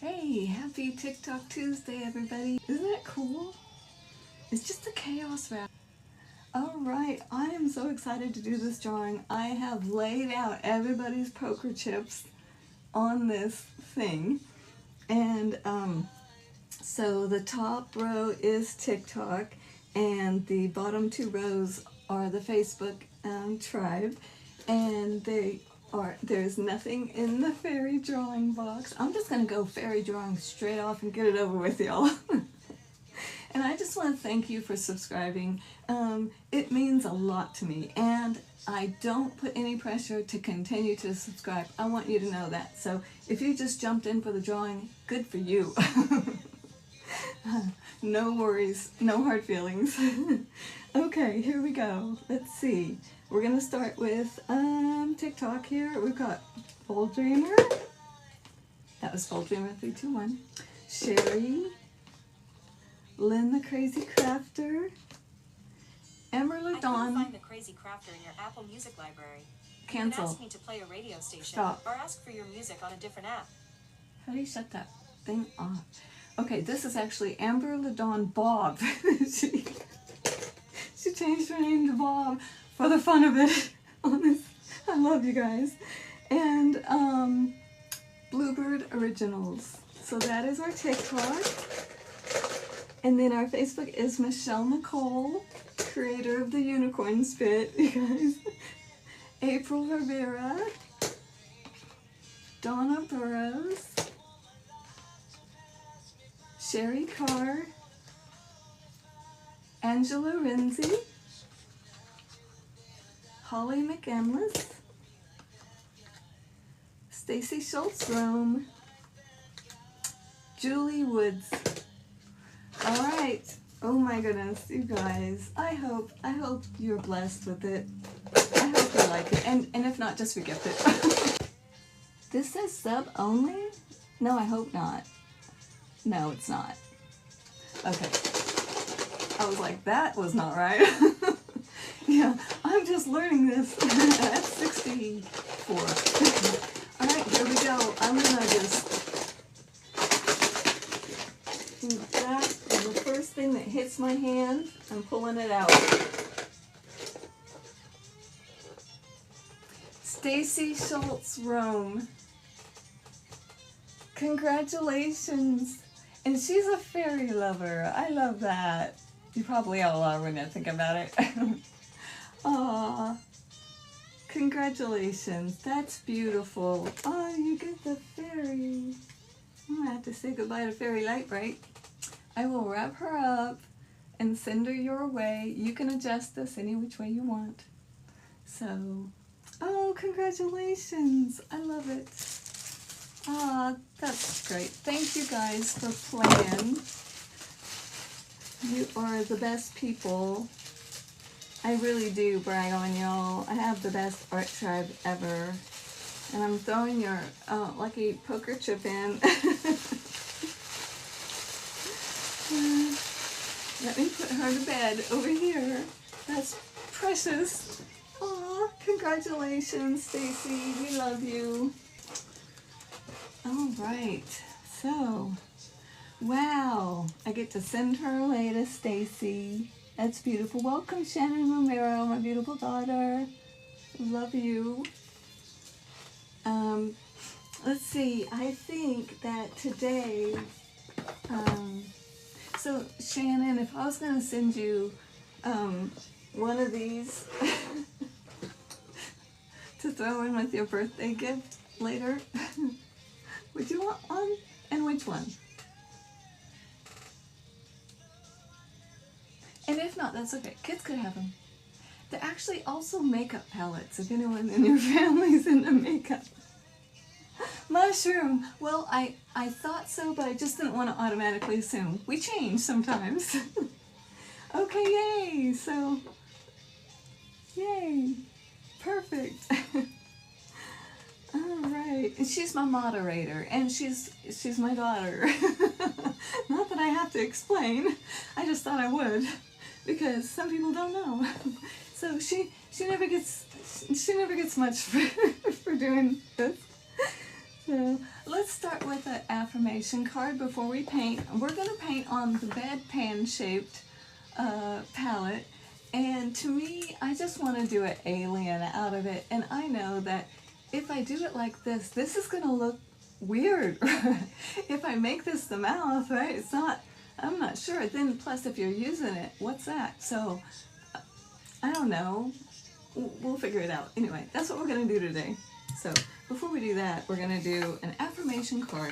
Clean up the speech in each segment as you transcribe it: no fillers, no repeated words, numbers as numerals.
Hey, happy TikTok Tuesday, everybody. Isn't that cool? It's just a chaos wrap. Alright, I am so excited to do this drawing. I have laid out everybody's poker chips on this thing. And so the top row is TikTok and the bottom two rows are the Facebook tribe. And there's nothing in the fairy drawing box. I'm just going to go fairy drawing straight off and get it over with, y'all. And I just want to thank you for subscribing. It means a lot to me, and I don't put any pressure to continue to subscribe. I want you to know that. So if you just jumped in for the drawing, good for you. No worries, no hard feelings. Okay, here we go. Let's see. We're gonna start with TikTok here. We've got Bold Dreamer. That was Bold Dreamer 321. Sherry. Lynn the Crazy Crafter. Amber I LaDawn. couldn't find the Crazy Crafter in your Apple Music library. Cancel. You can ask me to play a radio station. Stop. Or ask for your music on a different app. How do you shut that thing off? Okay, this is actually Amber LaDawn Bob. She changed her name to Bob for the fun of it. I love you guys. And Bluebird Originals. So that is our TikTok. And then our Facebook is Michelle Nicole, creator of the Unicorn Spit, you guys. April Rivera. Donna Burrows. Sherry Carr. Angela Renzi. Holly McEmlis. Stacy Schultz Rome. Julie Woods. All right. Oh my goodness, you guys. I hope you're blessed with it. I hope you like it. And if not, just regift it. This says sub only? No, I hope not. No, it's not. Okay. I was like, that was not right. Yeah, I'm just learning this at 64. All right, here we go. I'm gonna just do that. And the first thing that hits my hand, I'm pulling it out. Stacy Schultz Rome. Congratulations. And she's a fairy lover. I love that. You probably all are when I think about it. Aw. Congratulations. That's beautiful. Oh, you get the fairy. I'm gonna have to say goodbye to Fairy Lightbright. I will wrap her up and send her your way. You can adjust this any which way you want. So, oh, congratulations. I love it. Ah, that's great. Thank you guys for playing. You are the best people. I really do brag on y'all. I have the best art tribe ever. And I'm throwing your lucky poker chip in. Let me put her to bed over here. That's precious. Aw, congratulations, Stacy. We love you. All right, so, wow, I get to send her away to Stacy. That's beautiful. Welcome, Shannon Romero, my beautiful daughter. Love you. Let's see, I think that today, so Shannon, if I was going to send you one of these to throw in with your birthday gift later, would you want one? And which one? And if not, that's okay. Kids could have them. They're actually also makeup palettes, if anyone in your family's into makeup. Mushroom. Well, I thought so, but I just didn't want to automatically assume. We change sometimes. Okay, yay. So, yay. Perfect. All right. And she's my moderator, and she's my daughter. Not that I have to explain. I just thought I would, because some people don't know. So she never gets much for doing this. So let's start with an affirmation. affirmation card before we paint. We're going to paint on the bedpan shaped palette, and to me, I just want to do an alien out of it, and I know that if I do it like this is going to look weird. If I make this the mouth, right, it's not, I'm not sure. Then plus if you're using it, what's that? So I don't know, we'll figure it out. Anyway, that's what we're going to do today. So before we do that, we're going to do an affirmation card.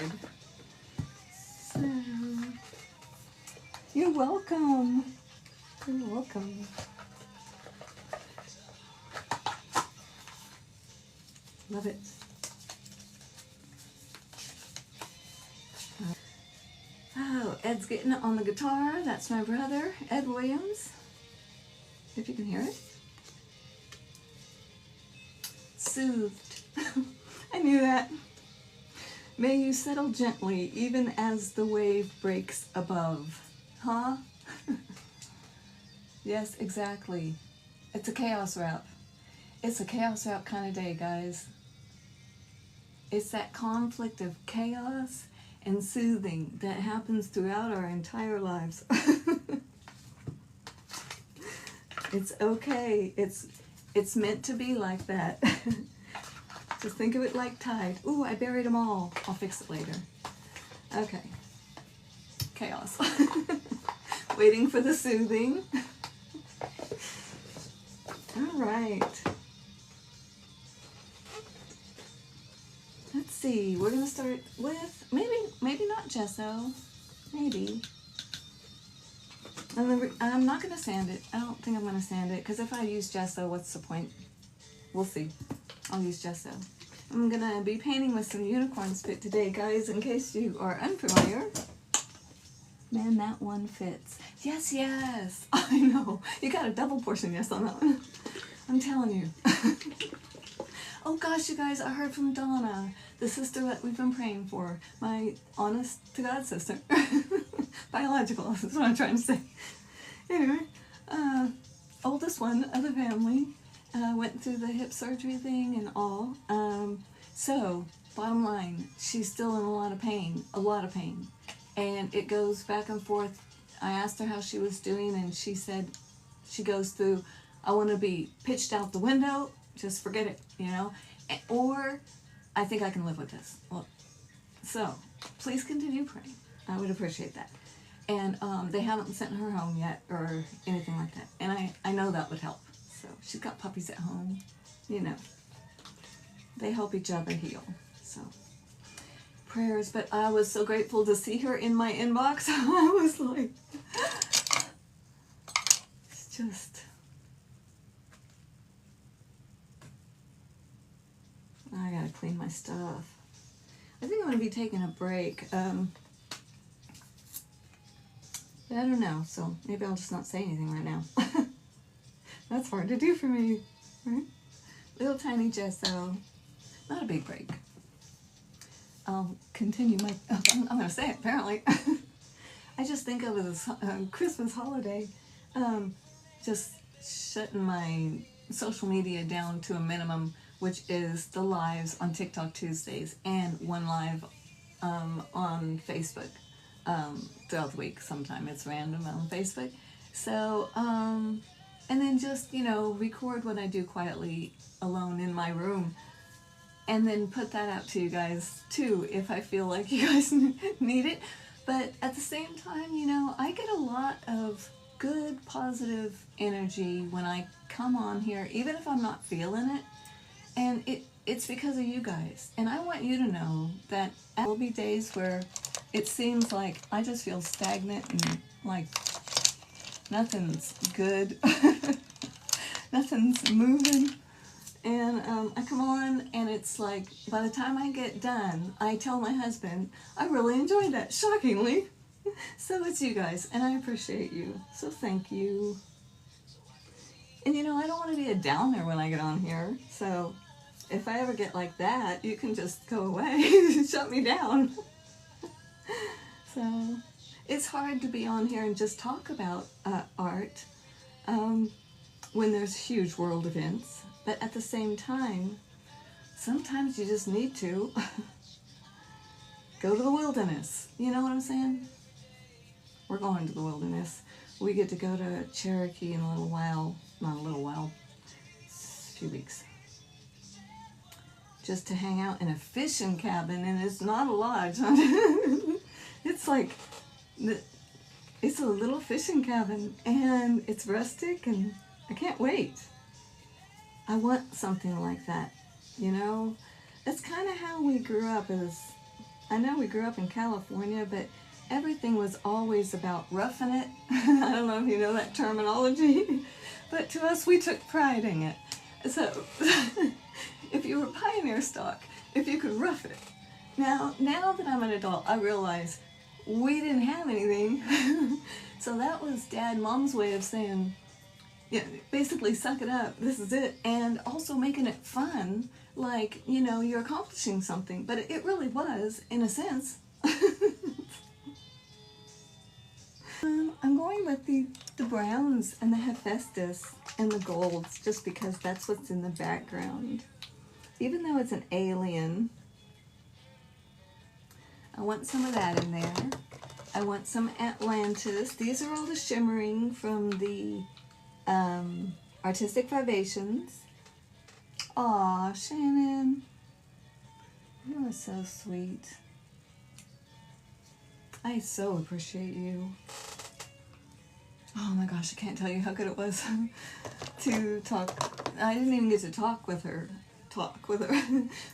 So, you're welcome. You're welcome. Love it. Oh, Ed's getting it on the guitar. That's my brother, Ed Williams. If you can hear it. Soothed. I knew that. May you settle gently, even as the wave breaks above. Huh? Yes, exactly. It's a chaos wrap. It's a chaos wrap kind of day, guys. It's that conflict of chaos and soothing that happens throughout our entire lives. It's okay. It's meant to be like that. Just think of it like tide. Ooh, I buried them all. I'll fix it later. Okay. Chaos. Waiting for the soothing. All right. Let's see. We're gonna start with maybe not gesso. Maybe. I'm not gonna sand it. I don't think I'm gonna sand it because if I use gesso, what's the point? We'll see. I'll use gesso. I'm gonna be painting with some unicorn spit today, guys, in case you are unfamiliar. Man, that one fits. Yes, yes. I know. You got a double portion yes on that one. I'm telling you. Oh gosh, you guys, I heard from Donna, the sister that we've been praying for. My honest to God sister. Biological, that's what I'm trying to say. Anyway, oldest one of the family. Went through the hip surgery thing and all. So, bottom line, she's still in a lot of pain. And it goes back and forth. I asked her how she was doing, and she said she goes through, I want to be pitched out the window, just forget it, you know? Or, I think I can live with this. Well, so, please continue praying. I would appreciate that. And they haven't sent her home yet, or anything like that. And I know that would help. So she's got puppies at home, you know. They help each other heal. So prayers, but I was so grateful to see her in my inbox. I was like, it's just, I gotta clean my stuff. I think I'm gonna be taking a break. But I don't know, so maybe I'll just not say anything right now. That's hard to do for me, right? Little tiny gesso, not a big break. I'll continue my, I'm going to say it apparently. I just think of it as Christmas holiday, just shutting my social media down to a minimum, which is the lives on TikTok Tuesdays and one live on Facebook throughout the week. Sometime it's random on Facebook. So, and then just, you know, record what I do quietly alone in my room. And then put that out to you guys too, if I feel like you guys need it. But at the same time, you know, I get a lot of good, positive energy when I come on here, even if I'm not feeling it. And it's because of you guys. And I want you to know that there will be days where it seems like I just feel stagnant and like nothing's good. Nothing's moving. And I come on and it's like, by the time I get done, I tell my husband, I really enjoyed that, shockingly. So it's you guys, and I appreciate you. So thank you. And you know, I don't want to be a downer when I get on here. So if I ever get like that, you can just go away, shut me down. So it's hard to be on here and just talk about art when there's huge world events. But at the same time, sometimes you just need to. go to the wilderness. You know what I'm saying? We're going to the wilderness. We get to go to Cherokee in a little while. Not a little while. It's a few weeks. Just to hang out in a fishing cabin, and it's not a lodge. It's like, it's a little fishing cabin, and it's rustic, and I can't wait. I want something like that, you know? That's kind of how we grew up. I know we grew up in California, but everything was always about roughing it. I don't know if you know that terminology, but to us, we took pride in it. So, if you were pioneer stock, if you could rough it. Now that I'm an adult, I realize we didn't have anything. So that was Dad, Mom's way of saying, yeah, basically suck it up, this is it, and also making it fun, like, you know, you're accomplishing something, but it really was, in a sense. I'm going with the browns and the Hephaestus and the golds, just because that's what's in the background. Even though it's an alien, I want some of that in there. I want some Atlantis. These are all the shimmering from the Artistic Vivations. Aw, Shannon. You are so sweet. I so appreciate you. Oh my gosh, I can't tell you how good it was to talk. I didn't even get to talk with her,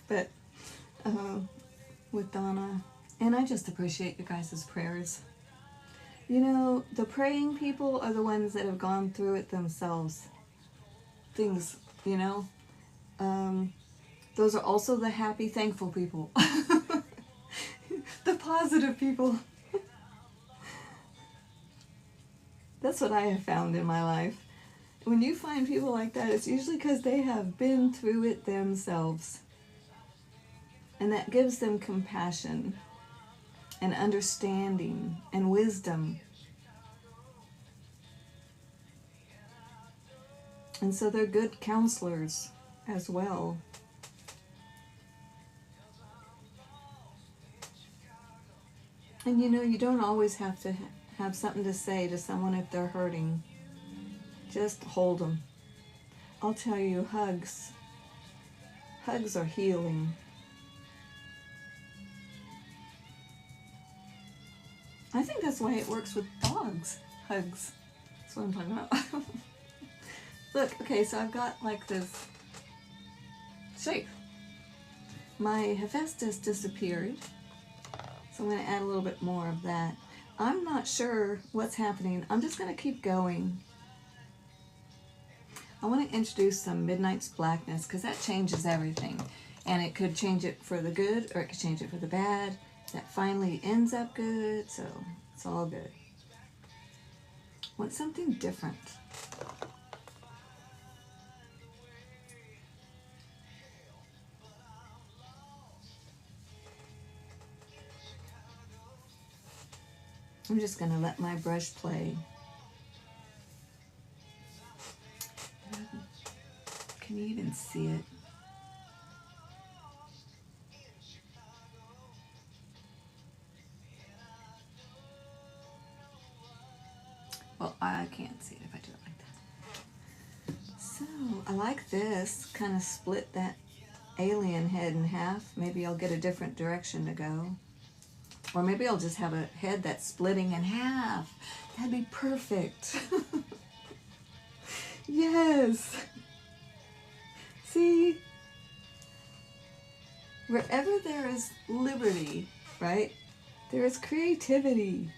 but with Donna. And I just appreciate you guys' prayers. You know, the praying people are the ones that have gone through it themselves. Things, you know. Those are also the happy, thankful people. The positive people. That's what I have found in my life. When you find people like that, it's usually because they have been through it themselves. And that gives them compassion and understanding and wisdom. And so they're good counselors as well. And you know, you don't always have to have something to say to someone if they're hurting. Just hold them. I'll tell you, hugs are healing. I think that's why it works with dogs. Hugs. That's what I'm talking about. Look, okay, so I've got like this shape. My Hephaestus disappeared, so I'm going to add a little bit more of that. I'm not sure what's happening. I'm just going to keep going. I want to introduce some Midnight's Blackness because that changes everything. And it could change it for the good or it could change it for the bad. That finally ends up good, so it's all good. Want something different. I'm just going to let my brush play. Can you even see it? Well, I can't see it if I do it like that. So, I like this. Kind of split that alien head in half. Maybe I'll get a different direction to go. Or maybe I'll just have a head that's splitting in half. That'd be perfect. Yes. See? Wherever there is liberty, right? There is creativity.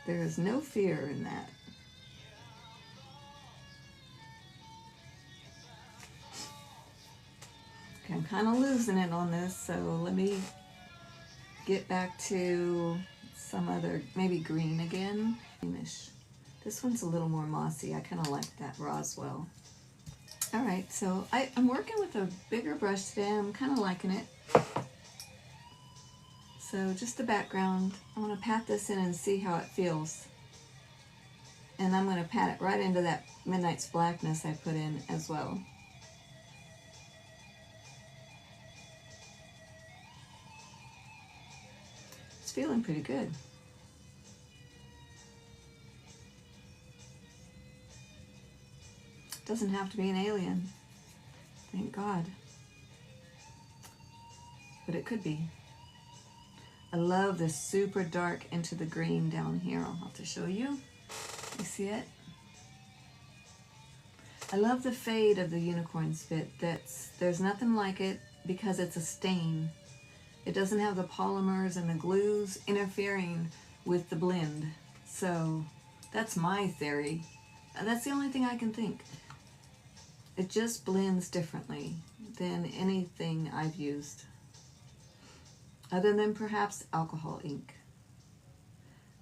There is no fear in that. Okay, I'm kind of losing it on this, so let me get back to some other, maybe green again. Greenish. This one's a little more mossy. I kind of like that Roswell. All right, so I'm working with a bigger brush today. I'm kind of liking it. So just the background. I want to pat this in and see how it feels. And I'm going to pat it right into that Midnight's Blackness I put in as well. feeling pretty good. Doesn't have to be an alien, thank God. But it could be. I love this super dark into the green down here. I'll have to show you. You see it? I love the fade of the unicorn spit. There's nothing like it because it's a stain. It doesn't have the polymers and the glues interfering with the blend. So that's my theory. That's the only thing I can think. It just blends differently than anything I've used, other than perhaps alcohol ink.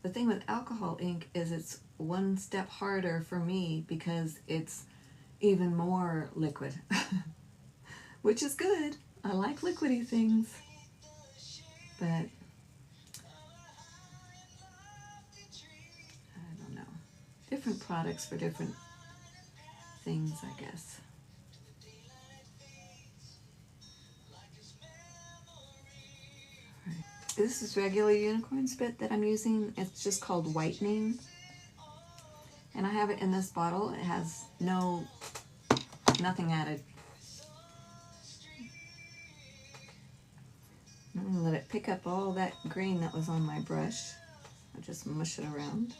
The thing with alcohol ink is it's one step harder for me because it's even more liquid, which is good. I like liquidy things, but I don't know. Different products for different things, I guess. This is regular unicorn spit that I'm using. It's just called whitening. And I have it in this bottle. It has nothing added. I'm going to let it pick up all that green that was on my brush. I'll just mush it around.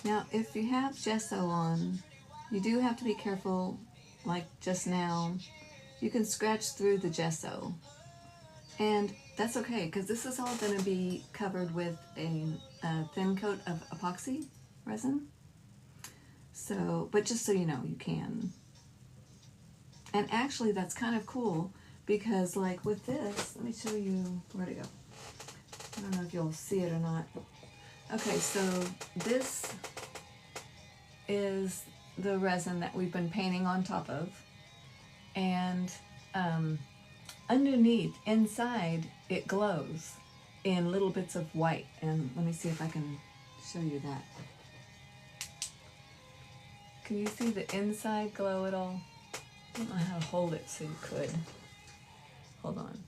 Now, if you have gesso on, you do have to be careful, like just now. You can scratch through the gesso. And that's okay, because this is all going to be covered with a thin coat of epoxy resin. So, but just so you know, you can. And actually, that's kind of cool, because like with this, let me show you where to go. I don't know if you'll see it or not. Okay, so this is the resin that we've been painting on top of, and underneath, inside, it glows in little bits of white. And let me see if I can show you that. Can you see the inside glow at all? I don't know how to hold it so you could. Hold on.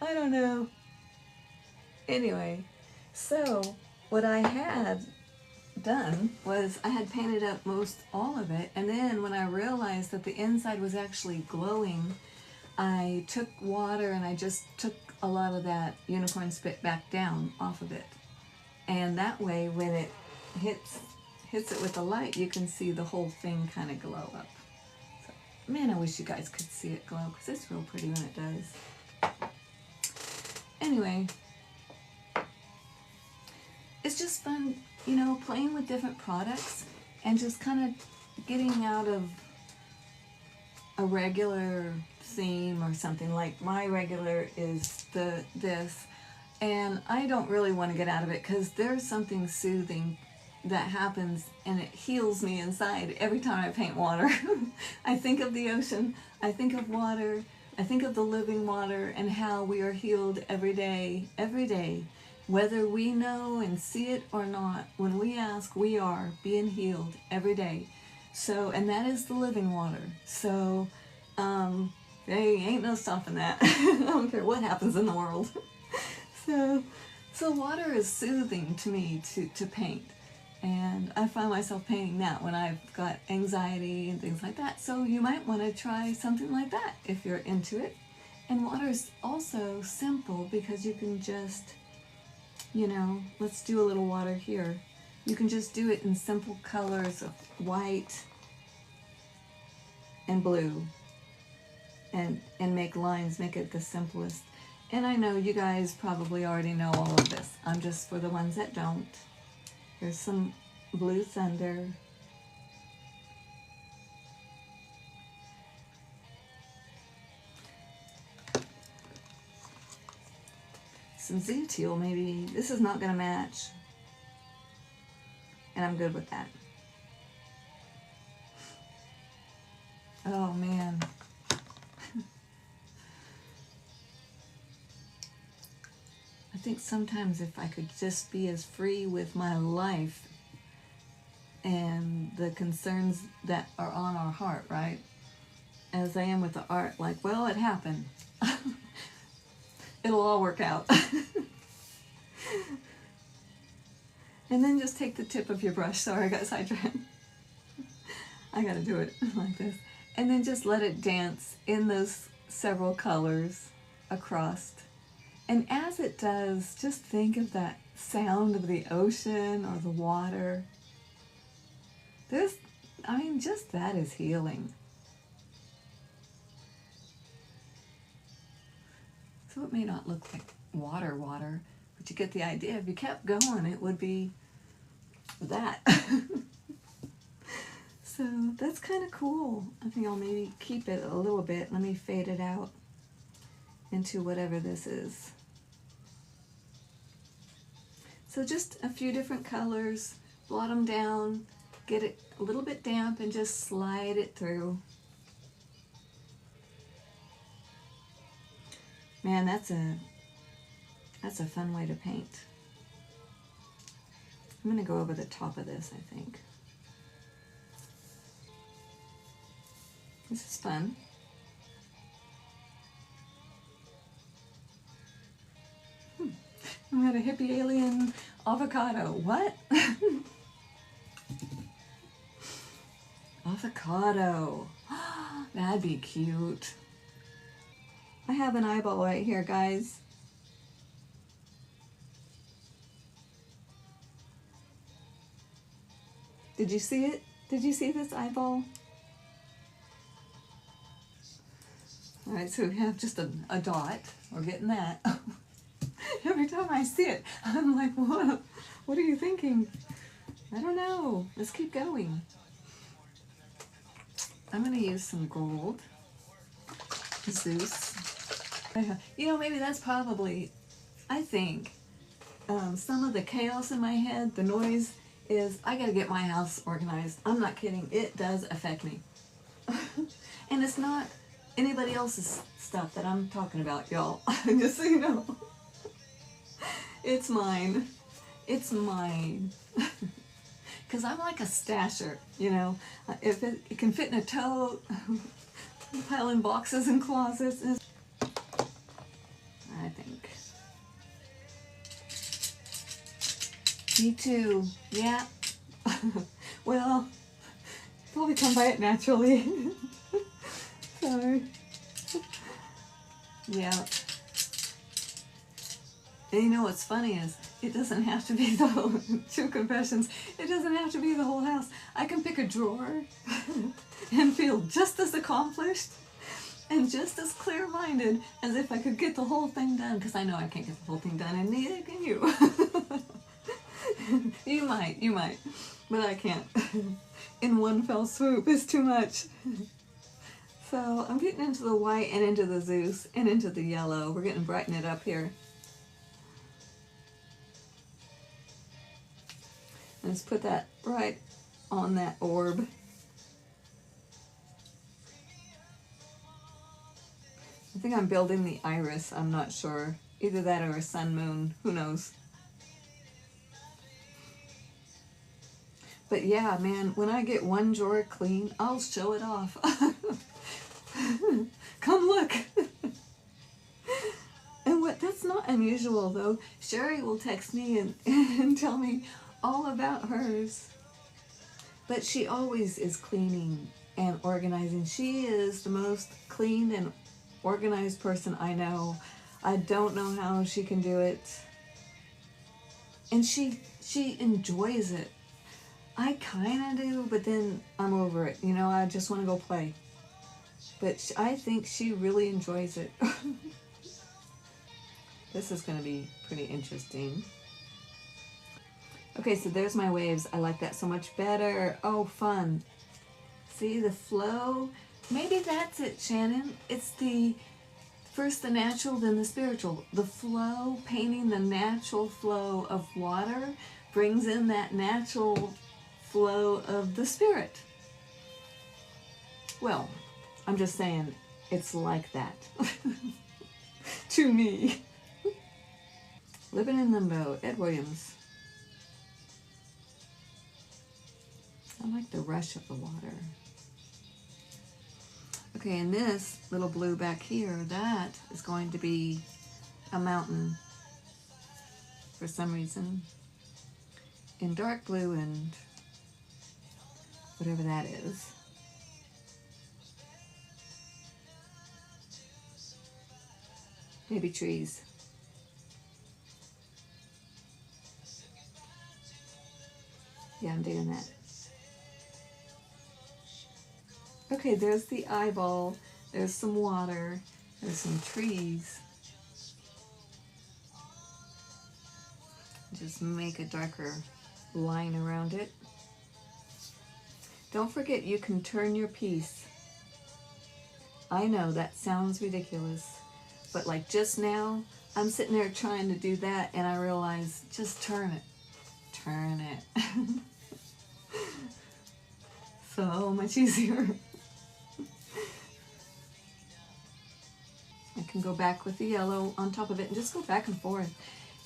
I don't know. Anyway, so what I had done was I had painted up most all of it, and then when I realized that the inside was actually glowing, I took water and I just took a lot of that unicorn spit back down off of it. And that way when it hits it with the light, you can see the whole thing kind of glow up. So, man, I wish you guys could see it glow, because it's real pretty when it does. Anyway, it's just fun, you know, playing with different products and just kind of getting out of a regular theme or something. Like my regular is this, and I don't really want to get out of it because there's something soothing that happens and it heals me inside every time I paint water. I think of the ocean, I think of water, I think of the living water and how we are healed every day, whether we know and see it or not. When we ask, we are being healed every day. So, and that is the living water. So, there ain't no stopping that. I don't care what happens in the world. So water is soothing to me to paint. And I find myself painting that when I've got anxiety and things like that. So you might want to try something like that if you're into it. And water is also simple because you can just, you know, let's do a little water here. You can just do it in simple colors of white and blue and make lines, make it the simplest. And I know you guys probably already know all of this. I'm just for the ones that don't. Here's some blue thunder. Some Zeoteal maybe. This is not going to match. And I'm good with that. Oh man. think sometimes if I could just be as free with my life and the concerns that are on our heart, right, as I am with the art, like, well, it happened. It'll all work out. And then just take the tip of your brush. Sorry, I got sidetracked. I gotta do it like this. And then just let it dance in those several colors across. And as it does, just think of that sound of the ocean or the water. Just that is healing. So it may not look like water, but you get the idea. If you kept going, it would be that. So that's kind of cool. I think I'll maybe keep it a little bit. Let me fade it out into whatever this is. So just a few different colors, blot them down, get it a little bit damp and just slide it through. Man, that's a fun way to paint. I'm going to go over the top of this, I think. This is fun. I had a hippie alien avocado. What? Avocado. That'd be cute. I have an eyeball right here, guys. Did you see it? Did you see this eyeball? All right, so we have just a dot. We're getting that. Every time I see it, I'm like, what are you thinking? I don't know. Let's keep going. I'm going to use some gold. Zeus. You know, maybe that's probably, I think, some of the chaos in my head, the noise, is I got to get my house organized. I'm not kidding. It does affect me. And it's not anybody else's stuff that I'm talking about, y'all. Just so you know. It's mine. It's mine. Because I'm like a stasher, you know. If it can fit in a tote, piling boxes and closets. I think. Me too. Yeah. Well, probably come by it naturally. Sorry. Yeah. And you know what's funny is, it doesn't have to be the whole, true confessions, it doesn't have to be the whole house. I can pick a drawer and feel just as accomplished and just as clear-minded as if I could get the whole thing done, because I know I can't get the whole thing done, and neither can you. You might, but I can't. In one fell swoop is too much. So I'm getting into the white and into the Zeus and into the yellow. We're getting brighten it up here. Let's put that right on that orb. I think I'm building the iris, I'm not sure. Either that or a sun moon, who knows. But yeah, man, when I get one drawer clean, I'll show it off. Come look. And that's not unusual though. Sherry will text me and tell me all about hers. But she always is cleaning and organizing. She is the most clean and organized person I know. I don't know how she can do it. And she enjoys it. I kind of do, but then I'm over it. You know, I just want to go play. But I think she really enjoys it. This is going to be pretty interesting. Okay, so there's my waves. I like that so much better. Oh, fun. See the flow? Maybe that's it, Shannon. It's first the natural, then the spiritual. The flow, painting the natural flow of water brings in that natural flow of the spirit. Well, I'm just saying, it's like that. To me. Living in Limbo, Ed Williams. I like the rush of the water. Okay, and this little blue back here, that is going to be a mountain for some reason. In dark blue and whatever that is. Maybe trees. Yeah, I'm doing that. Okay, there's the eyeball. There's some water. There's some trees. Just make a darker line around it. Don't forget, you can turn your piece. I know that sounds ridiculous, but like just now, I'm sitting there trying to do that and I realize, just turn it. Turn it. So much easier. I can go back with the yellow on top of it and just go back and forth.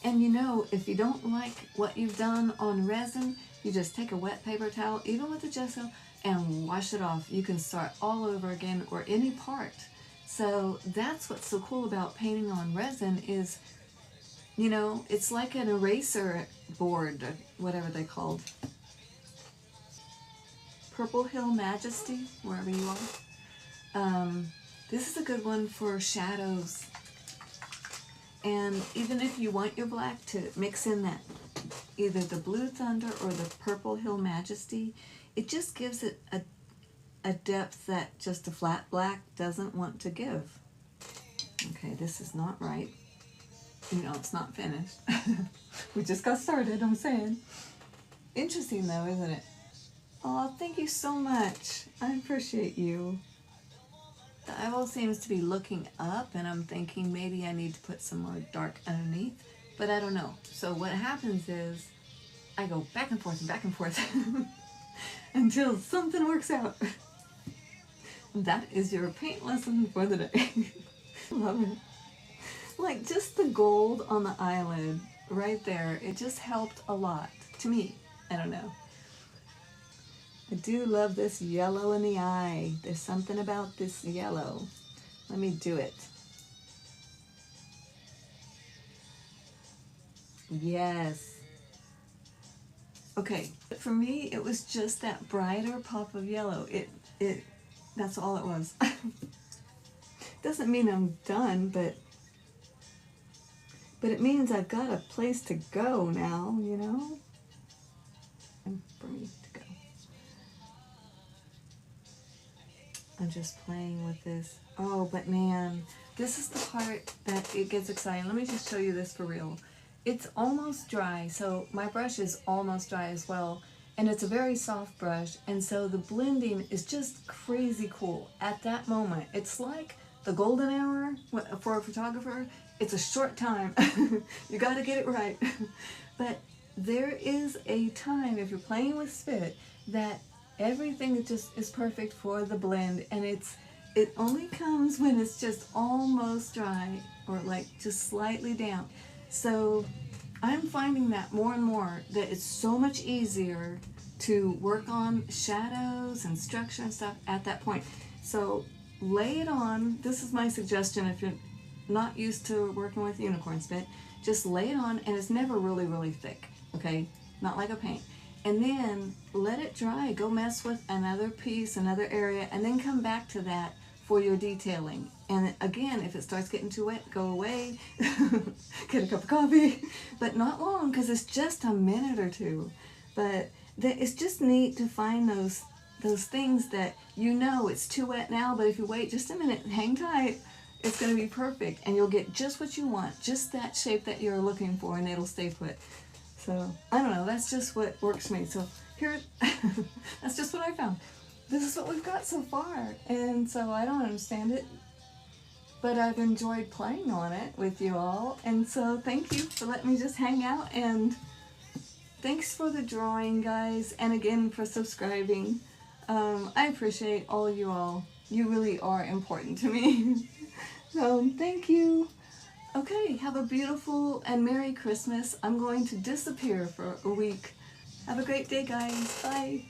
And you know, if you don't like what you've done on resin, you just take a wet paper towel, even with the gesso, and wash it off. You can start all over again, or any part. So that's what's so cool about painting on resin is, you know, it's like an eraser board, or whatever they called. Purple Hill Majesty, wherever you are. This is a good one for shadows. And even if you want your black to mix in that, either the Blue Thunder or the Purple Hill Majesty, it just gives it a depth that just a flat black doesn't want to give. Okay, this is not right. You know, it's not finished. We just got started, I'm saying. Interesting though, isn't it? Oh, thank you so much. I appreciate you. The eyeball seems to be looking up, and I'm thinking maybe I need to put some more dark underneath, but I don't know. So what happens is I go back and forth until something works out. That is your paint lesson for the day. Love it. Like just the gold on the eyelid right there, it just helped a lot to me. I don't know. I do love this yellow in the eye. There's something about this yellow. Let me do it. Yes. Okay, for me, it was just that brighter pop of yellow. That's all it was. Doesn't mean I'm done, but it means I've got a place to go now, you know? And for me to go. I'm just playing with this. Oh, but man, this is the part that it gets exciting. Let me just show you this for real. It's almost dry, so my brush is almost dry as well, and it's a very soft brush, and so the blending is just crazy cool at that moment. It's like the golden hour for a photographer. It's a short time. You got to get it right. But there is a time, if you're playing with spit, that everything is perfect for the blend, and it only comes when it's just almost dry or like just slightly damp. So I'm finding that more and more that it's so much easier to work on shadows and structure and stuff at that point. So lay it on. This is my suggestion if you're not used to working with unicorn spit. Just lay it on, and it's never really thick, okay? Not like a paint. And then let it dry. Go mess with another piece, another area, and then come back to that for your detailing. And again, if it starts getting too wet, go away, get a cup of coffee, but not long, because it's just a minute or two. But it's just neat to find those things that you know it's too wet now, but if you wait just a minute, hang tight, it's going to be perfect, and you'll get just what you want, just that shape that you're looking for, and it'll stay put. So, I don't know, that's just what works for me. So, here, that's just what I found. This is what we've got so far, and so I don't understand it, but I've enjoyed playing on it with you all, and so thank you for letting me just hang out, and thanks for the drawing, guys, and again for subscribing. I appreciate all of you all. You really are important to me. So, thank you. Okay, have a beautiful and Merry Christmas. I'm going to disappear for a week. Have a great day, guys. Bye.